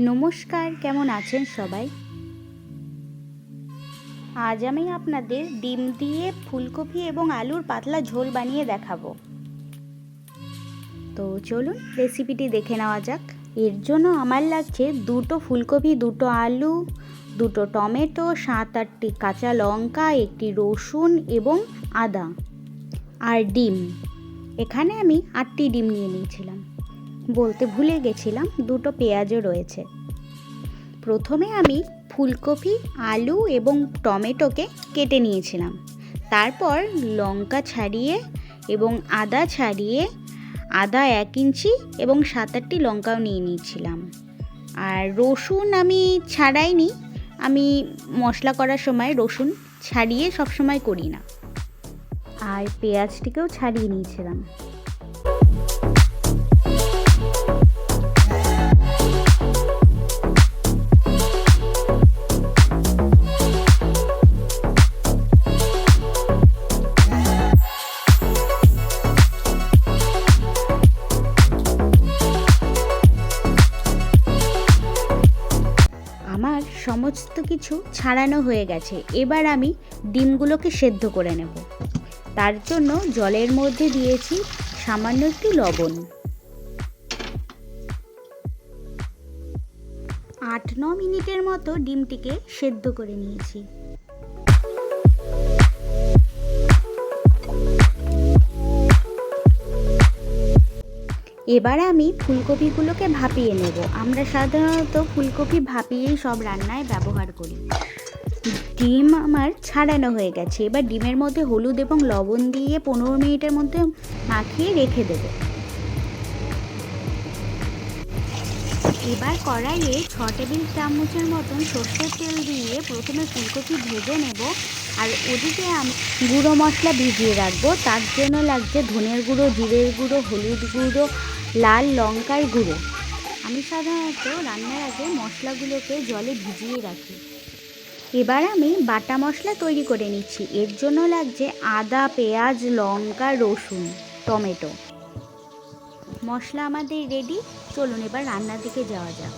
নমস্কার, কেমন আছেন সবাই? আজ আমি আপনাদের ডিম দিয়ে ফুলকপি এবং আলুর পাতলা ঝোল বানিয়ে দেখাবো। তো চলুন রেসিপিটি দেখে নেওয়া যাক। এর জন্য আমার লাগছে দুটো ফুলকপি, দুটো আলু, দুটো টমেটো, 7-8টি কাঁচা লঙ্কা, একটি রসুন এবং আদা আর ডিম। এখানে আমি 8টি ডিম নিয়ে নিয়েছিলাম। বলতে ভুলে গেছিলাম, দুটো পেঁয়াজও রয়েছে। প্রথমে আমি ফুলকপি, আলু এবং টমেটোকে কেটে নিয়েছিলাম। তারপর লঙ্কা ছাড়িয়ে এবং আদা ছাড়িয়ে, আদা 1 ইঞ্চি এবং 7-8টি লঙ্কাও নিয়ে নিয়েছিলাম। আর রসুন আমি ছাড়াইনি, আমি মশলা করার সময় রসুন ছাড়িয়ে সবসময় করি না। আর পেঁয়াজটিকেও ছাড়িয়ে নিয়েছিলাম। আমার সমস্ত কিছু ছাড়ানো হয়ে গেছে। এবার আমি ডিমগুলোকে সেদ্ধ করে নেব। তার জন্য জলের মধ্যে দিয়েছি সামান্য একটু লবণ। 8-9 মিনিটের মতো ডিমটিকে সেদ্ধ করে নিয়েছি। এবার আমি ফুলকপিগুলোকে ভাপিয়ে নেব। আমরা সাধারণত ফুলকপি ভাপিয়েই সব রান্নায় ব্যবহার করি। ডিম আমার ছাড়ানো হয়ে গেছে। এবার ডিমের মধ্যে হলুদ এবং লবণ দিয়ে 15 মিনিটের মধ্যে মাখিয়ে রেখে দেব। এবার কড়াইয়ে 6 টেবিল চামচের মতন সর্ষের তেল দিয়ে প্রথমে ফুলকপি ভেজে নেব। আর ওদিকে আমি গুঁড়ো মশলা ভিজিয়ে রাখবো। তার জন্য লাগছে ধনের গুঁড়ো, জিরের গুঁড়ো, হলুদ গুঁড়ো, লাল লঙ্কার গুঁড়ো। আমি সাধারণত রান্নার আগে মশলাগুলোকে জলে ভিজিয়ে রাখি। এবার আমি বাটা মশলা তৈরি করে নিচ্ছি। এর জন্য লাগছে আদা, পেঁয়াজ, লঙ্কা, রসুন, টমেটো। মশলা আমাদের রেডি। চলুন এবার রান্নার দিকে যাওয়া যাক।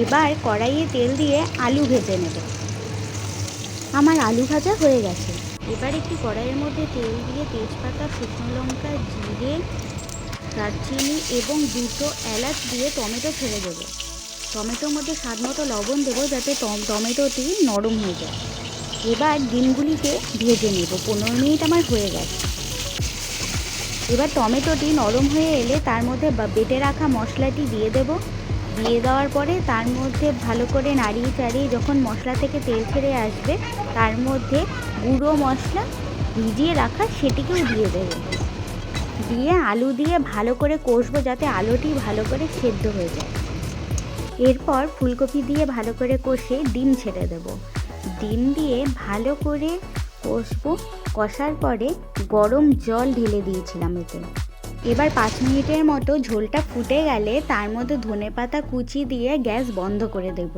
এবার কড়াইয়ে তেল দিয়ে আলু ভেজে নেব। আমার আলু ভাজা হয়ে গেছে। এবার একটি কড়াইয়ের মধ্যে তেল দিয়ে তেজপাতা, শুকনো লঙ্কা, জিরে, দারচিনি এবং 2টো এলাচ দিয়ে টমেটো ছেড়ে দেবো। টমেটোর মধ্যে স্বাদ মতো লবণ দেবো যাতে টমেটোটি নরম হয়ে যায়। এবার ডিমগুলিকে ভেজে নেব। 15 মিনিট আমার হয়ে গেছে। এবার টমেটোটি নরম হয়ে এলে তার মধ্যে বেটে রাখা মশলাটি দিয়ে দেব। দিয়ে দেওয়ার পরে তার মধ্যে ভালো করে নাড়িয়ে চাড়িয়ে যখন মশলা থেকে তেল ছেড়ে আসবে, তার মধ্যে গুঁড়ো মশলা ভিজিয়ে রাখা সেটিকেও দিয়ে দেব। দিয়ে আলু দিয়ে ভালো করে কষবো যাতে আলুটি ভালো করে সেদ্ধ হয়ে যায়। এরপর ফুলকপি দিয়ে ভালো করে কষে ডিম ছেড়ে দেব। ডিম দিয়ে ভালো করে কষবো। কষার পরে গরম জল ঢেলে দিয়েছিলাম এতে। এবার 5 মিনিটের মতো ঝোলটা ফুটে গেলে তার মধ্যে ধনেপাতা কুচি দিয়ে গ্যাস বন্ধ করে দেব।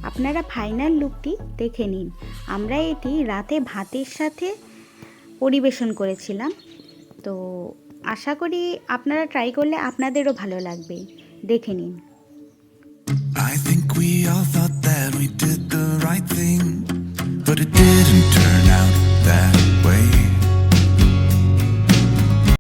আপনারা ফাইনাল লুকটি দেখে নিন। আমরা এটি রাতে ভাতের সাথে পরিবেশন করেছিলাম। তো আশা করি আপনারা ট্রাই করলে আপনাদেরও ভালো লাগবে। দেখে নিন। I think we all thought that we did the right thing, but it didn't turn out that way.